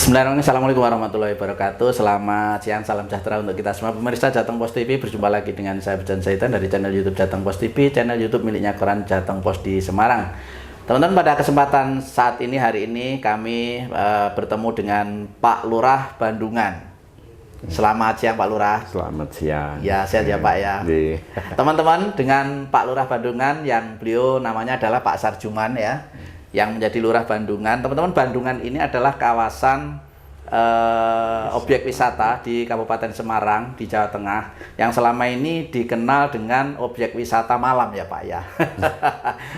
Bismillahirrahmanirrahim. Assalamualaikum warahmatullahi wabarakatuh. Selamat siang, salam sejahtera untuk kita semua. Pemirsa Jateng Pos TV, berjumpa lagi dengan saya Bejan Zaitan dari channel YouTube Jateng Pos TV, channel YouTube miliknya Koran Jateng Pos di Semarang. Teman-teman, pada kesempatan saat ini, hari ini kami bertemu dengan Pak Lurah Bandungan. Selamat siang Pak Lurah. Selamat siang. Ya, sehat ya Pak ya. Teman-teman, dengan Pak Lurah Bandungan yang beliau namanya adalah Pak Sarjuman ya, yang menjadi Lurah Bandungan. Teman-teman, Bandungan ini adalah kawasan objek wisata di Kabupaten Semarang di Jawa Tengah yang selama ini dikenal dengan objek wisata malam ya Pak ya.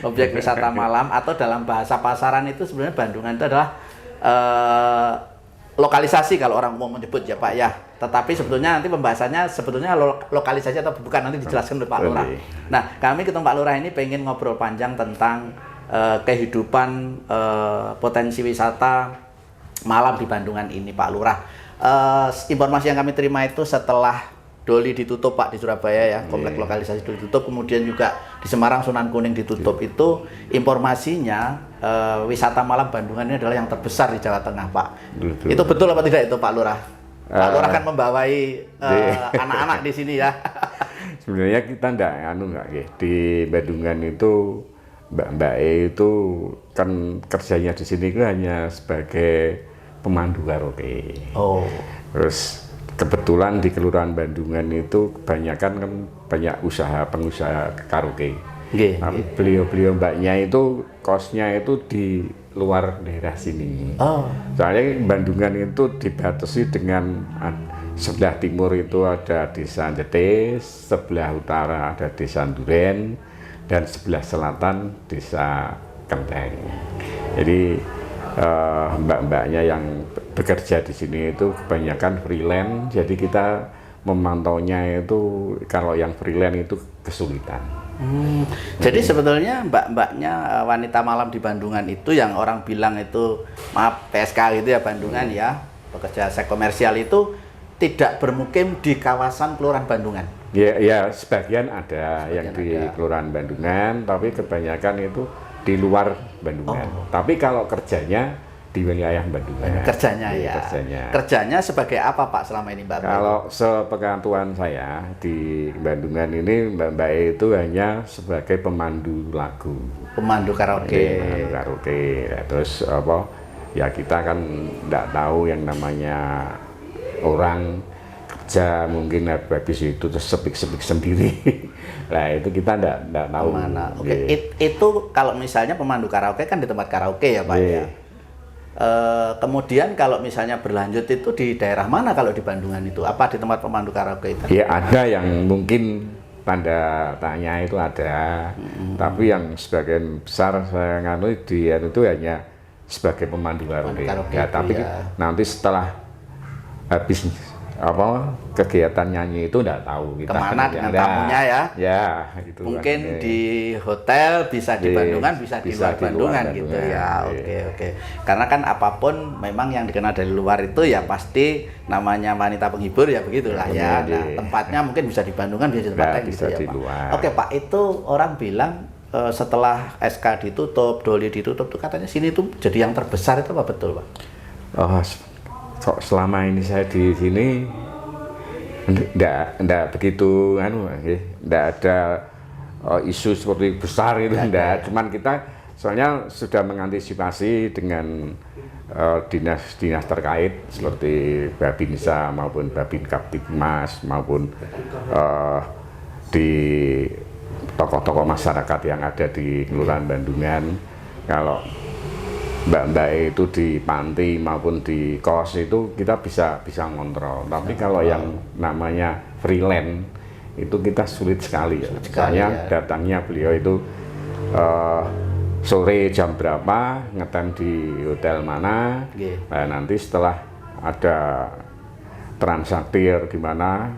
Objek wisata malam, atau dalam bahasa pasaran itu sebenarnya Bandungan itu adalah lokalisasi kalau orang umum menyebut ya Pak ya. Tetapi sebetulnya nanti pembahasannya sebetulnya lokalisasi atau bukan, nanti dijelaskan oleh Pak Lurah. Nah, kami ketemu Pak Lurah ini pengen ngobrol panjang tentang kehidupan potensi wisata malam di Bandungan ini Pak Lurah. Informasi yang kami terima itu setelah Doli ditutup Pak di Surabaya ya, komplek lokalisasi Doli ditutup, kemudian juga di Semarang Sunan Kuning ditutup, itu informasinya wisata malam Bandungan ini adalah yang terbesar di Jawa Tengah Pak. Betul. Itu betul apa tidak itu Pak Lurah? Pak Lurah kan membawai anak-anak di sini ya. Sebenarnya kita enggak di Bandungan itu Mbak E itu kan kerjanya di sini itu hanya sebagai pemandu karaoke. Oh. Terus kebetulan di Kelurahan Bandungan itu kebanyakan kan banyak pengusaha karaoke. Tapi beliau Mbaknya itu kosnya itu di luar daerah sini. Oh. Soalnya Bandungan itu dibatasi dengan sebelah timur itu ada Desa Jetis, sebelah utara ada Desa Duren, dan sebelah selatan Desa Kenteng. Jadi mbak-mbaknya yang bekerja di sini itu kebanyakan freelance. Jadi kita memantaunya itu kalau yang freelance itu kesulitan. Jadi sebetulnya mbak-mbaknya wanita malam di Bandungan itu yang orang bilang itu maaf PSK gitu ya Bandungan ya, pekerja seks komersial itu tidak bermukim di kawasan Kelurahan Bandungan. Ya, sebagian ada yang di Kelurahan Bandungan, tapi kebanyakan itu di luar Bandungan. Oh. Tapi kalau kerjanya di wilayah Bandungan. Kerjanya sebagai apa Pak selama ini Mbak? Kalau sepengetahuan saya di Bandungan ini Mbak E itu hanya sebagai pemandu lagu. Pemandu karaoke. Pemandu karaoke. Terus apa? Ya kita kan tidak tahu yang namanya orang kerja mungkin habis itu terus sepik-sepik sendiri. Nah itu kita enggak tahu. Mana? Oke. Itu kalau misalnya pemandu karaoke kan di tempat karaoke ya Pak ya. Kemudian kalau misalnya berlanjut itu di daerah mana kalau di Bandungan itu? Apa di tempat pemandu karaoke itu? Ya ada yang mungkin tanda tanya itu ada. Tapi yang sebagian besar saya nganu dia itu hanya sebagai pemandu karaoke. Ya, tapi nanti setelah habis kegiatan nyanyi itu enggak tahu kita kemana dengan tamunya ya. Ya, itu mungkin kan, di hotel, bisa di Bandungan, bisa di luar Bandungan gitu ya. Oke. Karena kan apapun memang yang dikenal dari luar itu ya pasti namanya wanita penghibur ya begitulah ya. Nah, tempatnya mungkin bisa di Bandungan, bisa di tempat lain gitu ya Pak. Oke Pak, itu orang bilang setelah SK ditutup, Doli ditutup tuh katanya sini tuh jadi yang terbesar, itu apa betul Pak? Oh, kok selama ini saya di sini enggak begitu enggak ada isu seperti besar itu enggak. Cuman kita soalnya sudah mengantisipasi dengan dinas-dinas terkait seperti Babinsa maupun Babin Kaptipmas maupun di tokoh-tokoh masyarakat yang ada di Kelurahan Bandungan. Kalau mbak-mbak itu di panti maupun di kos itu kita bisa ngontrol. Tapi kalau yang namanya freelance itu kita sulit sekali ya. Soalnya datangnya beliau itu sore jam berapa, ngetem di hotel mana. Nah, nanti setelah ada transaktir di mana,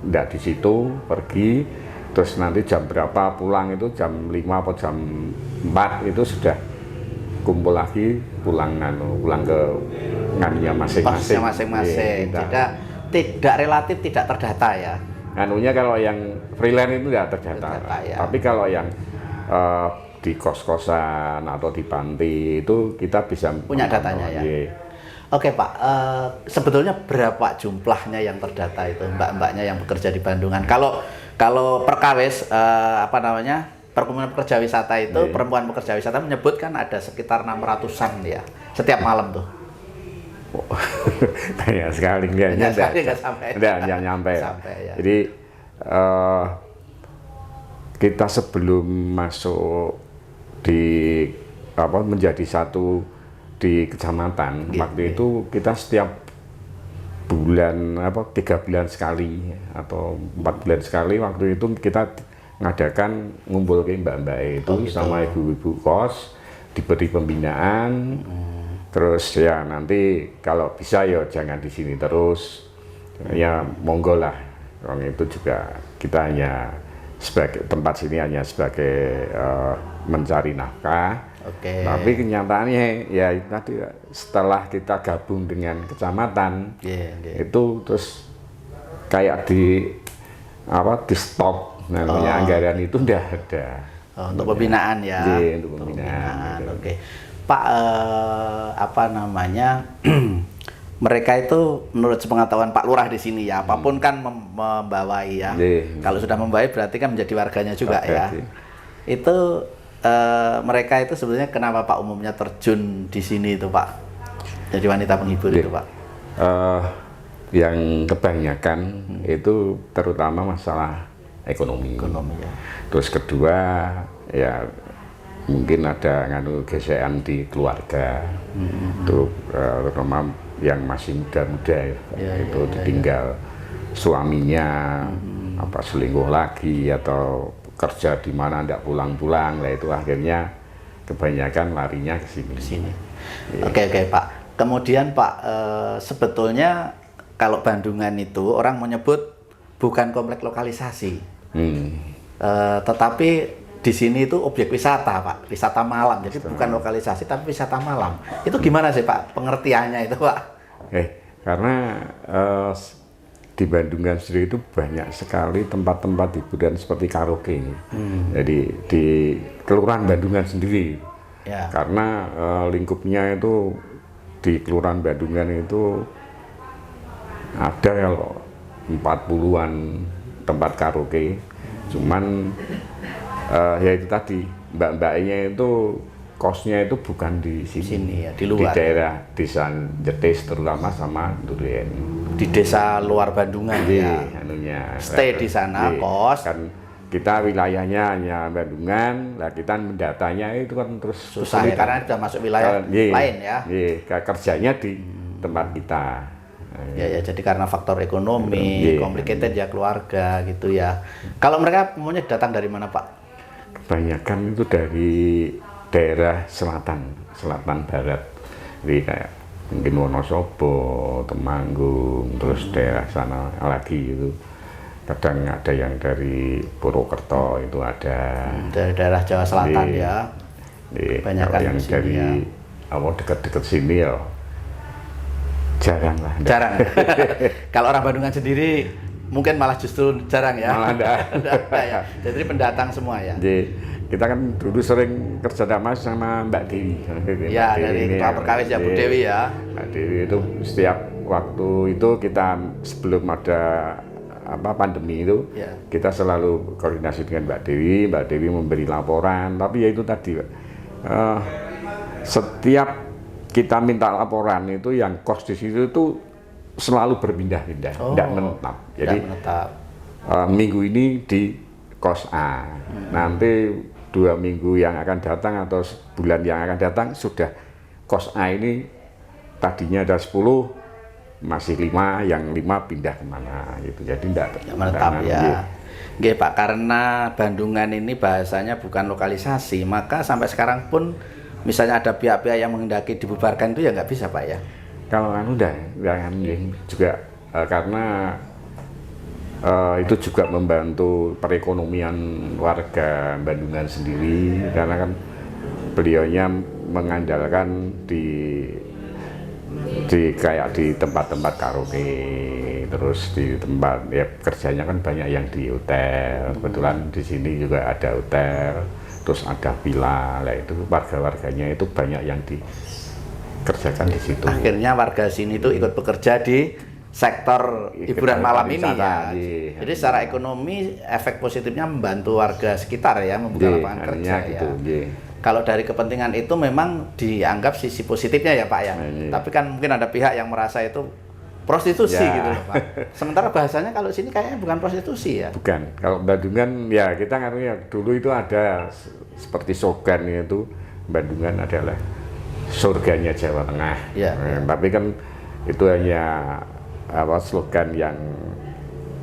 enggak di situ, pergi. Terus nanti jam berapa pulang itu jam 5 atau jam 4 itu sudah kumpul lagi pulang ke nganunya masing-masing. Tidak relatif tidak terdata ya. Nganunya kalau yang freelance itu tidak terdata. Ya. Tapi kalau yang di kos-kosan atau di panti itu kita bisa punya datanya ya. Oke Pak, sebetulnya berapa jumlahnya yang terdata itu mbak-mbaknya yang bekerja di Bandungan? Kalau perkawis apa namanya perkumpulan pekerja wisata itu perempuan pekerja wisata menyebutkan ada sekitar 600-an ya setiap malam tuh. Banyak sekali nggak sampai. Nyampe. Ya. Jadi kita sebelum masuk di menjadi satu di kecamatan, waktu itu kita setiap bulan 3 bulan sekali atau 4 bulan sekali waktu itu kita ngadakan ngumpul ke mbak-mbak itu sama ibu-ibu kos, diberi pembinaan. Terus ya nanti kalau bisa ya jangan di sini terus, ya monggo lah. Orang itu juga kita hanya sebagai tempat sini hanya sebagai mencari nafkah. Tapi kenyataannya ya tadi setelah kita gabung dengan kecamatan itu terus kayak di stop namanya anggaran itu udah ada. Untuk pembinaan ya. Untuk pembinaan. Oke. Pak apa namanya mereka itu menurut sepengetahuan Pak Lurah di sini ya apapun kan membawai ya. Kalau sudah membawai berarti kan menjadi warganya juga ya. Itu mereka itu sebenarnya kenapa Pak umumnya terjun di sini itu Pak? Jadi wanita penghibur itu Pak. Yang kebanyakan itu terutama masalah ekonomi ya. Terus kedua ya mungkin ada gesekan di keluarga. Itu terutama yang masih muda-muda itu ditinggal suaminya selingkuh lagi atau kerja di mana tidak pulang-pulang lah, itu akhirnya kebanyakan larinya ke sini. Oke Pak. Kemudian Pak sebetulnya kalau Bandungan itu orang menyebut bukan komplek lokalisasi, tetapi di sini itu objek wisata Pak, wisata malam. Jadi bukan lokalisasi tapi wisata malam. Itu gimana sih Pak pengertiannya itu Pak? Karena di Bandungan sendiri itu banyak sekali tempat-tempat hiburan seperti karaoke. Jadi di Kelurahan Bandungan sendiri, karena lingkupnya itu di Kelurahan Bandungan itu ada kalau 40-an tempat karaoke. Cuman ya itu tadi mbak-mbaknya itu kosnya itu bukan di sini ya, di luar. Di daerah desa Jetis terutama sama Durian. Di desa luar Bandungan ya. Stay di sana kos. Kan kita wilayahnya hanya Bandungan, lah kita mendatanya itu kan terus susah ya, karena sudah masuk wilayah lain ya. Kerjanya di tempat kita. Ya, jadi karena faktor ekonomi, complicated ya keluarga gitu ya. Kalau mereka umumnya datang dari mana Pak? Kebanyakan itu dari daerah selatan barat, jadi kayak mungkin Wonosobo, Temanggung, terus daerah sana lagi itu. Kadang ada yang dari Purwokerto itu ada. Dari daerah Jawa Selatan ya. Banyak yang dari dekat-dekat sini ya. Jarang lah. Jarang. Kalau orang Bandungan sendiri mungkin malah justru jarang ya. Malah enggak. Ya. Jadi pendatang semua ya. Jadi, kita kan dulu sering kerja sama Mbak Dewi. Ya, dari Ketua Perkawis ya Bu Dewi ya. Mbak Dewi itu setiap waktu itu kita sebelum ada pandemi itu kita selalu koordinasi dengan Mbak Dewi. Mbak Dewi memberi laporan. Tapi ya itu tadi setiap kita minta laporan itu yang kos di situ itu selalu berpindah-pindah, tidak menetap. Jadi minggu ini di kos A, nanti 2 minggu yang akan datang atau bulan yang akan datang sudah kos A ini tadinya ada 10, masih 5, yang 5 pindah kemana gitu. Jadi tidak menetap ya. Nggih Pak, karena Bandungan ini bahasanya bukan lokalisasi, maka sampai sekarang pun misalnya ada pihak-pihak yang menghendaki dibubarkan itu ya nggak bisa Pak ya. Kalau juga karena itu juga membantu perekonomian warga Bandungan sendiri, karena kan beliaunya mengandalkan di kayak di tempat-tempat karaoke, terus di tempat ya kerjanya kan banyak yang di hotel. Kebetulan di sini juga ada hotel, terus ada villa lah, itu warga-warganya itu banyak yang di kerjakan di situ. Akhirnya warga sini tuh ikut bekerja di sektor hiburan malam ini ya. Jadi secara ekonomi efek positifnya membantu warga sekitar ya, membuka lapangan kerja gitu, ya. Kalau dari kepentingan itu memang dianggap sisi positifnya ya Pak ya. Tapi kan mungkin ada pihak yang merasa itu prostitusi gitu loh Pak. Sementara bahasanya kalau sini kayaknya bukan prostitusi ya. Bukan. Kalau Bandungan ya kita ngaruhnya dulu itu ada seperti slogan itu, Bandungan adalah surganya Jawa Tengah. Ya, tapi kan itu hanya slogan yang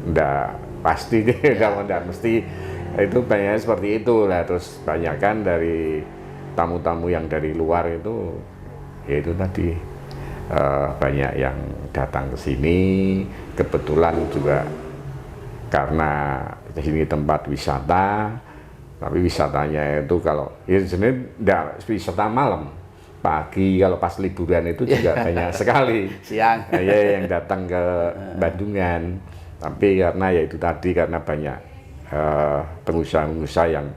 enggak pasti, enggak mesti itu banyak seperti itu lah. Terus banyak kan dari tamu-tamu yang dari luar itu, ya itu tadi banyak yang datang ke sini. Kebetulan juga karena di sini tempat wisata, tapi wisatanya itu kalau ya sebenarnya enggak wisata malam. Pagi kalau pas liburan itu juga banyak sekali siang ya yang datang ke Bandungan. Tapi karena ya itu tadi karena banyak pengusaha-pengusaha yang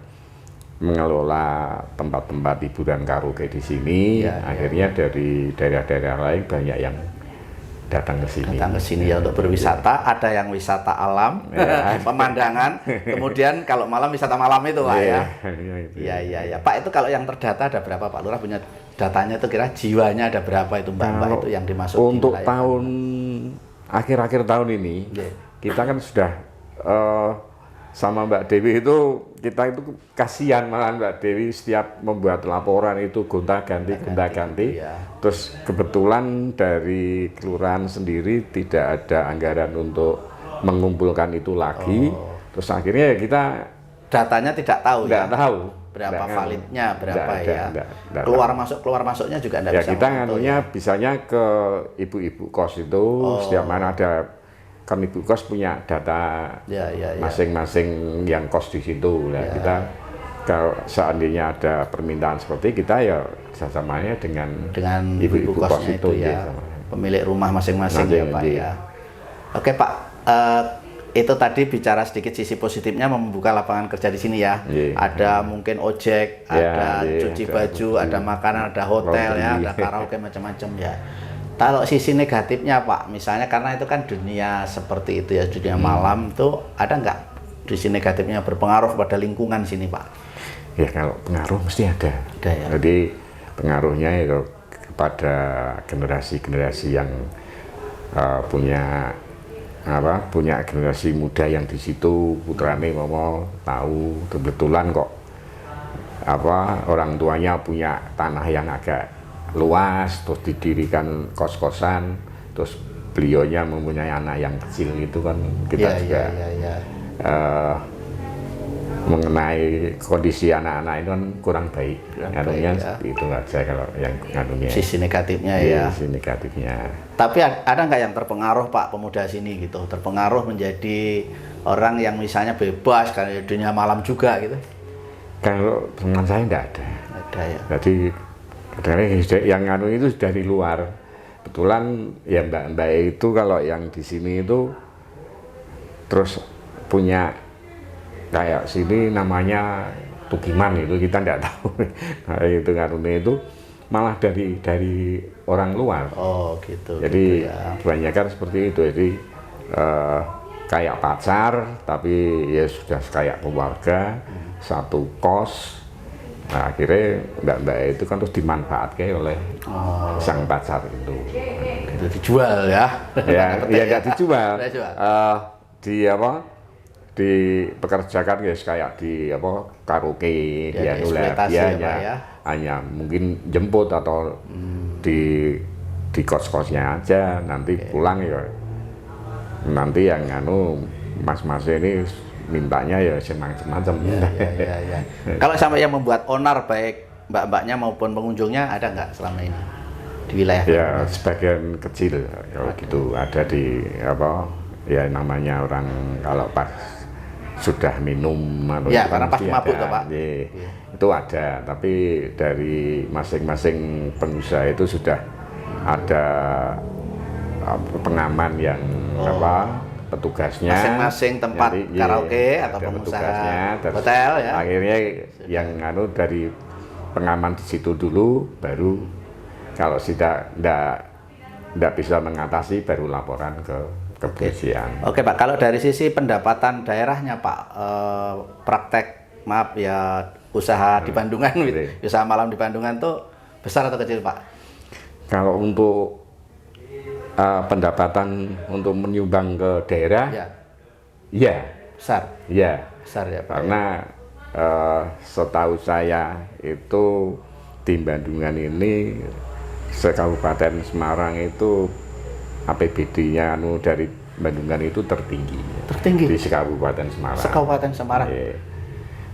mengelola tempat-tempat hiburan karaoke di sini, akhirnya dari daerah-daerah lain banyak yang datang ke sini. Datang ke sini ya untuk berwisata, ada yang wisata alam, pemandangan, kemudian kalau malam wisata malam itu Pak ya. Iya. Pak itu kalau yang terdata ada berapa Pak Lurah punya datanya itu kira jiwanya ada berapa itu Mbak-mbak itu yang dimasuk untuk tahun akhir-akhir tahun ini kita kan sudah sama Mbak Dewi itu kita itu kasihan malah Mbak Dewi setiap membuat laporan itu gonta-ganti. Terus kebetulan dari kelurahan sendiri tidak ada anggaran untuk mengumpulkan itu lagi. Terus akhirnya ya kita datanya tidak tahu tahu berapa validnya berapa keluar masuknya juga enggak bisa. Kita nganunya bisanya ke ibu-ibu kos itu setiap mana ada. Kan ibu kos punya data masing-masing yang kos di situ. Kita kalau seandainya ada permintaan seperti kita ya kerjasamanya dengan ibu-ibu kos itu ya, pemilik rumah masing-masing ya Pak ya. Oke Pak, itu tadi bicara sedikit sisi positifnya membuka lapangan kerja di sini ya. Ada mungkin ojek, ada cuci baju, ada makanan, ada hotel ya, ada karaoke macam-macam ya. Kalau sisi negatifnya Pak, misalnya karena itu kan dunia seperti itu ya, dunia malam itu ada nggak sisi negatifnya berpengaruh pada lingkungan sini Pak? Ya kalau pengaruh mesti ada ya. Jadi pengaruhnya itu kepada generasi-generasi yang punya generasi muda yang di situ putrane mau tahu kebetulan kok orang tuanya punya tanah yang agak luas, terus didirikan kos-kosan, terus beliaunya mempunyai anak yang kecil itu kan kita juga mengenai kondisi anak-anak itu kan kurang baik. Nganunya seperti itu aja kalau yang nganunya. Sisi negatifnya ya. Sisi negatifnya. Tapi ada nggak yang terpengaruh Pak pemuda sini gitu, terpengaruh menjadi orang yang misalnya bebas karena dunia malam juga gitu? Kalau teman saya nggak ada. Ada ya. Jadi yang anu itu dari luar. Kebetulan ya Mbak itu kalau yang di sini itu terus punya kayak sini namanya Tukiman itu kita tidak tahu. Nah, itu ngaruhnya itu malah dari orang luar. Oh gitu. Jadi gitu ya. kebanyakan seperti itu. Jadi kayak pacar tapi ya sudah kayak keluarga, satu kos. Nah, akhirnya Mbak itu kan terus dimanfaatkan oleh sang pacar itu. Itu dijual ya? Ya nggak dijual. Dipekerjakan guys kayak di karaoke dia hanya mungkin jemput atau di kos-kosnya aja nanti pulang ya nanti yang mas-mas ini mintanya ya semacam. Ya. Kalau sampai yang membuat onar baik mbak-mbaknya maupun pengunjungnya ada nggak selama ini di wilayah? Ya sebagian kecil gitu ada di ya namanya orang kalau pas sudah minum karena pas mabuk toh Pak. Itu ada, tapi dari masing-masing pengusaha itu sudah ada pengaman yang petugasnya masing-masing tempat karaoke atau pengusaha hotel ya. Akhirnya yang dari pengaman di situ dulu baru kalau tidak bisa mengatasi baru laporan ke kepolisian. Oke Pak, kalau dari sisi pendapatan daerahnya Pak, praktek maaf ya usaha di Bandungan, usaha malam di Bandungan tuh besar atau kecil Pak? Kalau untuk pendapatan untuk menyumbang ke daerah, ya besar. Ya, besar ya Pak. Karena setahu saya itu di Bandungan ini se-Kabupaten Semarang itu APBD-nya dari Bandungan itu tertinggi. Tertinggi di se-Kabupaten Semarang. Se-Kabupaten Semarang.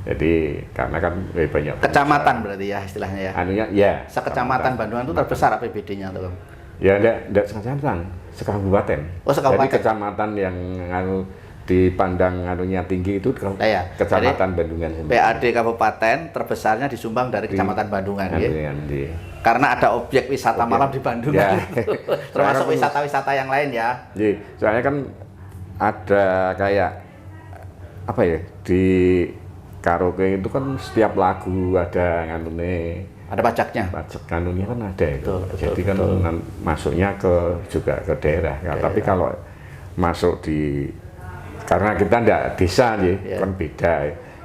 Jadi karena kan banyak kecamatan berarti ya istilahnya ya. Anunya ya. Se-Kecamatan Bandungan itu terbesar APBD-nya tuh. Ya enggak se-kecamatan, se-kabupaten. Oh, se-kabupaten. Jadi kecamatan yang dipandang anunya tinggi itu Kecamatan Bandungan. PAD kabupaten terbesarnya disumbang dari Kecamatan Bandungan ya. Karena ada objek wisata malam di Bandungan. Ya. Termasuk wisata-wisata yang lain ya. Jadi, soalnya kan ada kayak apa ya, di karaoke itu kan setiap lagu ada nganune, ada pajaknya. Pajak kanunnya kan ada itu. Jadi kan betul. Masuknya juga ke daerah. Tapi kalau masuk karena kita enggak desa kan beda.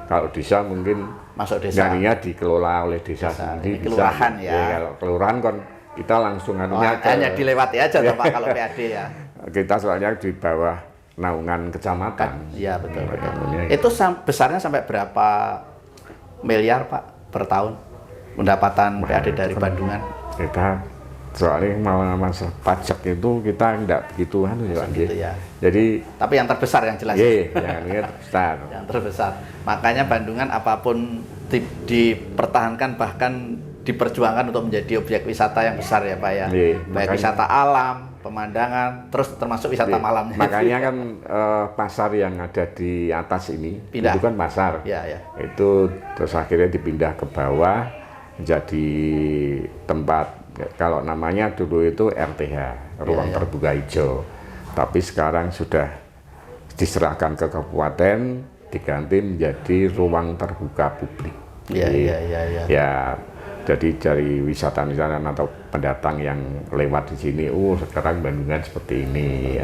Kalau desa mungkin masuk desa. Nyarinya dikelola oleh desa sendiri. Kelurahan ya. Kalau kelurahan kan kita langsung hanya dilewati aja Pak kalau PAD ya. Kita soalnya di bawah naungan kecamatan. Iya betul. Itu besarnya sampai berapa miliar Pak per tahun pendapatan PAD dari Bandungan? Kita soalnya masalah pajak itu kita enggak begitu ya. Jadi tapi yang terbesar yang jelas. Yang terbesar. Yang terbesar. Makanya Bandungan apapun dipertahankan bahkan diperjuangkan untuk menjadi objek wisata yang besar ya Pak ya. Baik wisata alam, pemandangan, terus termasuk wisata malamnya. Makanya kan pasar yang ada di atas ini pindah. Itu kan pasar. Ya. Itu terus akhirnya dipindah ke bawah menjadi tempat, kalau namanya dulu itu RTH, ruang terbuka hijau. Tapi sekarang sudah diserahkan ke kabupaten, diganti menjadi ruang terbuka publik. Ya. Jadi dari wisatawan atau pendatang yang lewat di sini, sekarang Bandungan seperti ini.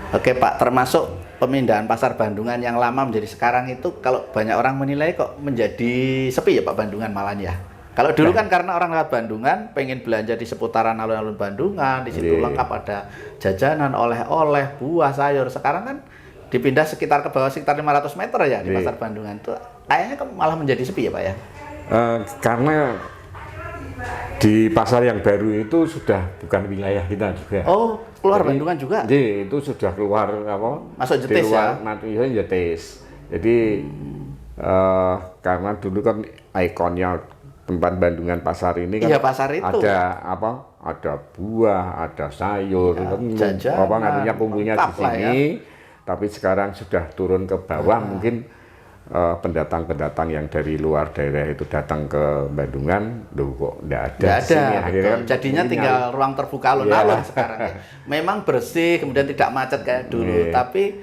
Oke Pak, termasuk pemindahan pasar Bandungan yang lama menjadi sekarang itu, kalau banyak orang menilai kok menjadi sepi ya Pak Bandungan malah ya. Kalau dulu kan karena orang lewat Bandungan pengen belanja di seputaran alun-alun Bandungan, di situ lengkap ada jajanan, oleh-oleh, buah, sayur. Sekarang kan dipindah sekitar ke bawah sekitar 500 meter ya di pasar Bandungan itu, kayaknya malah menjadi sepi ya Pak ya. Karena di pasar yang baru itu sudah bukan wilayah kita juga. Oh, keluar Bandungan juga? Jadi itu sudah keluar masuk Jetis ya? Jetis. Jadi karena dulu kan ikonnya tempat Bandungan pasar ini kan pasar itu. Ada buah, ada sayur, jajanan, kumpulnya di sini. Tapi sekarang sudah turun ke bawah, mungkin pendatang-pendatang yang dari luar daerah itu datang ke Bandungan, kok enggak ada. Sini, akhirnya jadinya tinggal ruang terbuka alun-alun sekarang ya. Memang bersih, kemudian tidak macet kayak dulu, tapi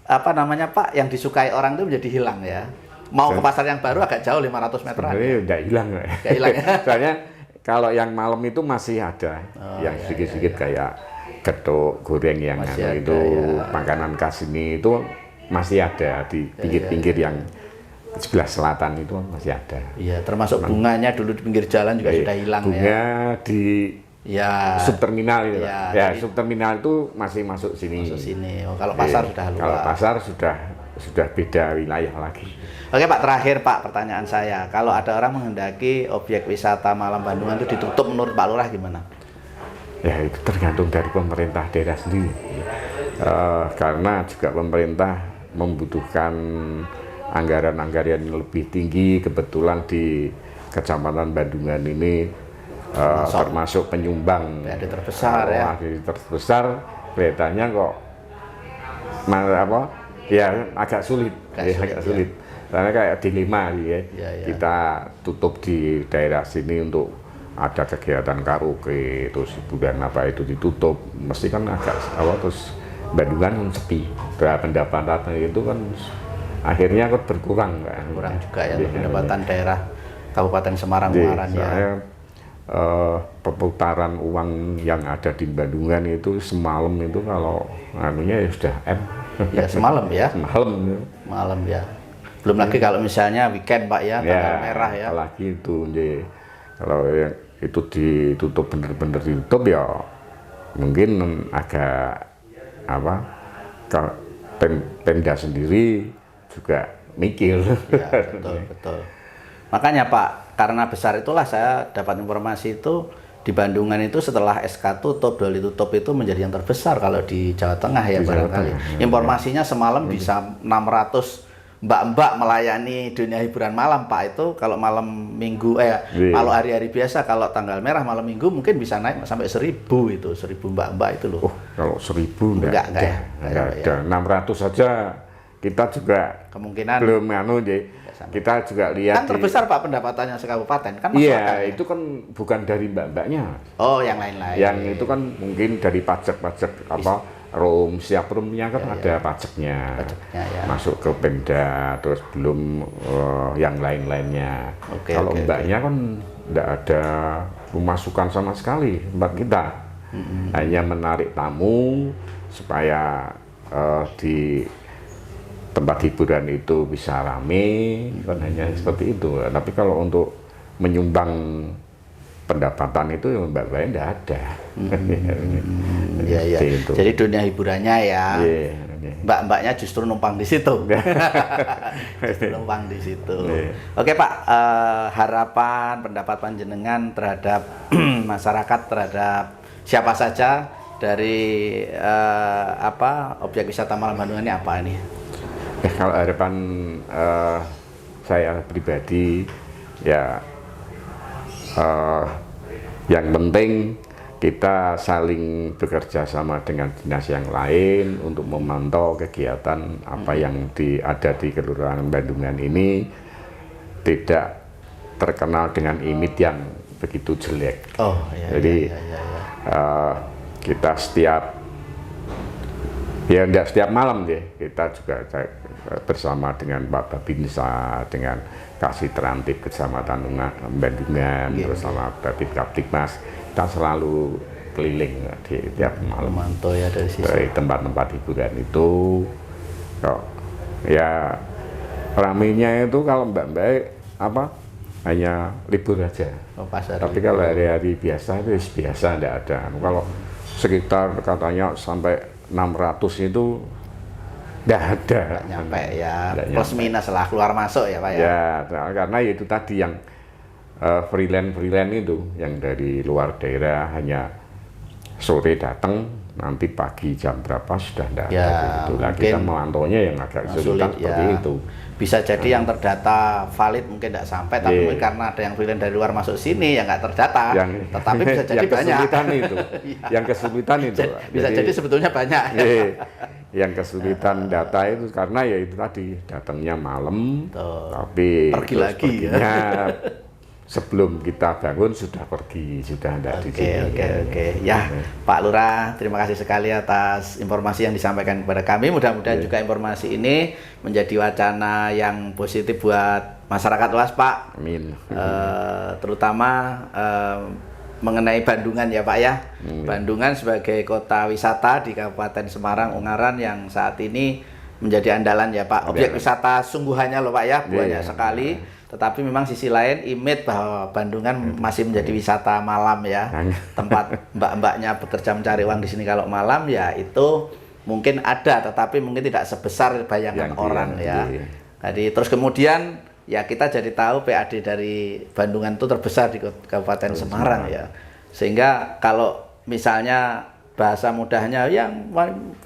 Pak, yang disukai orang itu menjadi hilang ya. Mau ke pasar yang baru agak jauh 500 meter. Sebenarnya udah hilang. Udah hilang ya. Soalnya kalau yang malam itu masih ada, yang sedikit-sedikit kayak getuk goreng yang makanan khas ini itu masih ada di pinggir-pinggir yang sebelah selatan itu masih ada. Iya, termasuk bunganya dulu di pinggir jalan juga sudah hilang bunga di subterminal itu. Subterminal itu masih masuk sini. Kalau pasar sudah lupa. Kalau pasar sudah beda wilayah lagi. Oke Pak, terakhir Pak, pertanyaan saya, kalau ada orang menghendaki objek wisata malam Bandungan itu ditutup, menurut Pak Lurah gimana? Ya itu tergantung dari pemerintah daerah sendiri. Karena juga pemerintah membutuhkan anggaran-anggaran yang lebih tinggi. Kebetulan di Kecamatan Bandungan ini termasuk penyumbang PAD terbesar terbesar, kelihatannya kok agak sulit. Sulit. Karena kayak dilema kita tutup di daerah sini untuk ada kegiatan karaoke, terus hiburan itu ditutup, mesti kan agak terus Bandungan sepi. Pendapatan itu kan akhirnya kok berkurang kan. Kurang juga ya pendapatan daerah Kabupaten Semarang kemarin ya. perputaran uang yang ada di Bandungan itu semalam itu kalau anunya ya sudah M. Ya semalam ya. Semalam. Malam ya. Belum lagi kalau misalnya weekend Pak ya, tanggal merah ya. Apalagi itu, kalau yang itu ditutup bener-bener ditutup ya mungkin agak apa? Pemda sendiri juga mikir. Ya, betul. Makanya Pak, karena besar itulah saya dapat informasi itu di Bandungan itu setelah SK tutup, Doli tutup itu menjadi yang terbesar kalau di Jawa Tengah ya barangkali. Informasinya semalam bisa 600 mbak-mbak melayani dunia hiburan malam Pak. Itu kalau malam minggu kalau hari-hari biasa, kalau tanggal merah malam minggu mungkin bisa naik sampai 1000 itu, 1000 mbak-mbak itu loh. Oh, kalau 1000 enggak ada. 600 saja kita juga kemungkinan belum kita juga lihat kan terbesar Pak pendapatannya sekabupaten kan. Iya, itu kan bukan dari mbak-mbaknya. Oh, yang lain-lain. Yang itu kan mungkin dari pajak-pajak siap roomnya kan ada pajaknya ya. Masuk ke Pemda, terus belum yang lain-lainnya. Kalau mbaknya kan tidak ada pemasukan sama sekali tempat kita. Hanya menarik tamu supaya di tempat hiburan itu bisa rame, kan hanya seperti itu. Tapi kalau untuk menyumbang pendapatan itu yang mbak-mbaknya tidak ada. Iya. Jadi dunia hiburannya ya, mbak-mbaknya justru numpang di situ. Numpang di situ. Oke Pak, harapan pendapat panjenengan terhadap masyarakat, terhadap siapa saja dari objek wisata malam Bandungan ini apa ini? Kalau harapan saya pribadi ya yang penting kita saling bekerja sama dengan dinas yang lain untuk memantau kegiatan apa yang ada di Kelurahan Bandungan ini tidak terkenal dengan image yang begitu jelek. Jadi kita tidak setiap malam kita juga bersama dengan Pak Babinsa, dengan Kasih Terantib Kecamatan Bandungan, bersama Babit Kaptikmas, kita selalu keliling di tiap malam ya dari tempat-tempat hiburan itu. Ya ramainya itu kalau mbak-mbak hanya libur aja. Tapi kalau hari-hari biasa itu biasa, tidak ada. Kalau sekitar katanya sampai 600 itu nggak ada. Nggak nyampe ya, plus minus lah, keluar masuk ya Pak ya. Ya, karena itu tadi yang freelance itu, yang dari luar daerah hanya sore datang, nanti pagi jam berapa sudah tidak ada. Nah, kita memantaunya yang agak kesulitan seperti itu. Bisa jadi yang terdata valid mungkin tidak sampai, tapi mungkin karena ada yang freelance dari luar masuk sini yang nggak terdata, tetapi bisa jadi banyak. Yang kesulitan itu. Bisa jadi sebetulnya banyak. Yang kesulitan data itu karena ya itu tadi datangnya malam, tapi pergi lagi sebelum kita bangun sudah pergi, sudah tidak di sini. Oke. Ya, Pak Lurah, terima kasih sekali atas informasi yang disampaikan kepada kami. Mudah-mudahan juga informasi ini menjadi wacana yang positif buat masyarakat luas, Pak. Amin. Terutama mengenai Bandungan ya Pak ya. Bandungan sebagai kota wisata di Kabupaten Semarang Ungaran yang saat ini menjadi andalan ya Pak. Objek wisata sungguhannya loh Pak ya, banyak sekali. Tetapi memang sisi lain image bahwa Bandungan masih menjadi wisata malam ya. Tempat mbak-mbaknya bekerja mencari uang di sini kalau malam ya itu mungkin ada, tetapi mungkin tidak sebesar bayangan orang ya. Jadi terus kemudian ya kita jadi tahu PAD dari Bandungan itu terbesar di Kabupaten Semarang ya. Sehingga kalau misalnya bahasa mudahnya yang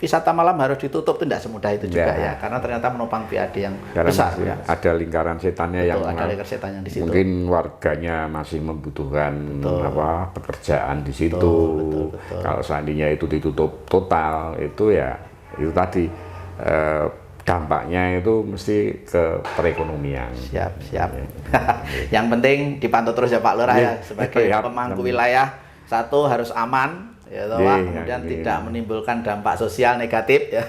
wisata malam harus ditutup itu tidak semudah itu juga ya, karena ternyata menopang PAD yang besar ya. Ada lingkaran setannya. Betul, yang ada lingkaran setannya di situ. Mungkin warganya masih membutuhkan pekerjaan di situ. Betul. Kalau seandainya itu ditutup total itu ya itu tadi dampaknya itu mesti ke perekonomian. Siap. Yang penting dipantau terus ya Pak Lurah ya, sebagai pemangku wilayah. Satu harus aman. Ya, kemudian tidak menimbulkan dampak sosial negatif ya,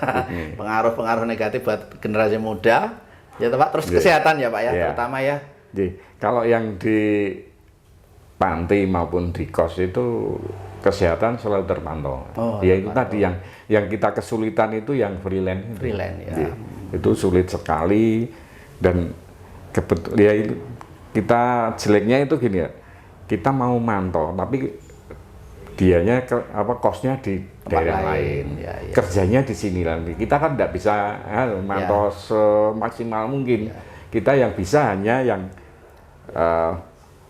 pengaruh-pengaruh negatif buat generasi muda ya Pak. Terus kesehatan ya Pak ya, terutama ya. Kalau yang di panti maupun di kos itu kesehatan selalu terpantau. Oh, Ya itu tadi yang kita kesulitan itu yang freelance. Freelance ya. Itu sulit sekali dan ya itu kita jeleknya itu gini ya. Kita mau mantau tapi dianya kosnya di daerah lain. Ya. Kerjanya di sini lagi. Kita kan tidak bisa mantau semaksimal mungkin. Kita yang bisa hanya yang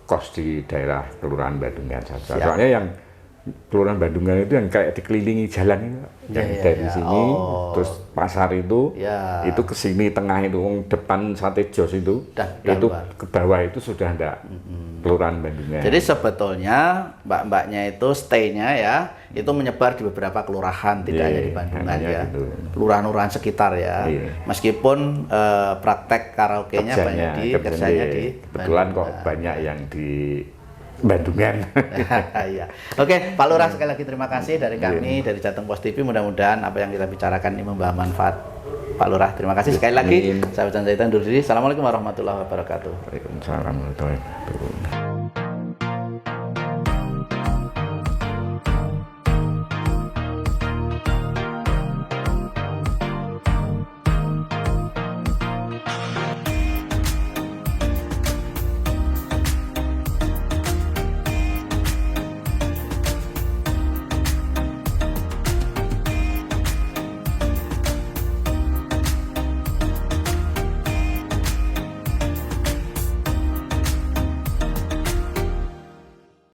kos di daerah Kelurahan Bandungan saja. Soalnya yang Kelurahan Bandungan itu yang kayak dikelilingi jalan itu, dari sini, terus pasar itu ke sini tengah itu, depan Sate Jos itu ke bawah itu sudah ada Kelurahan Bandungan. Jadi sebetulnya mbak-mbaknya itu stay-nya ya, itu menyebar di beberapa kelurahan, tidak hanya di Bandungan ya, gitu. Kelurahan-kelurahan sekitar ya. Meskipun praktek karaoke-nya banyak kerjanya di kebetulan kok banyak yang di Bandungan. Iya. Oke, Pak Lurah sekali lagi terima kasih dari kami dari Jateng Pos TV. Mudah-mudahan apa yang kita bicarakan ini membawa manfaat. Pak Lurah, terima kasih sekali lagi. Saya Ucan Zaitan undur diri. Assalamualaikum warahmatullahi wabarakatuh. Waalaikumsalam warahmatullahi wabarakatuh.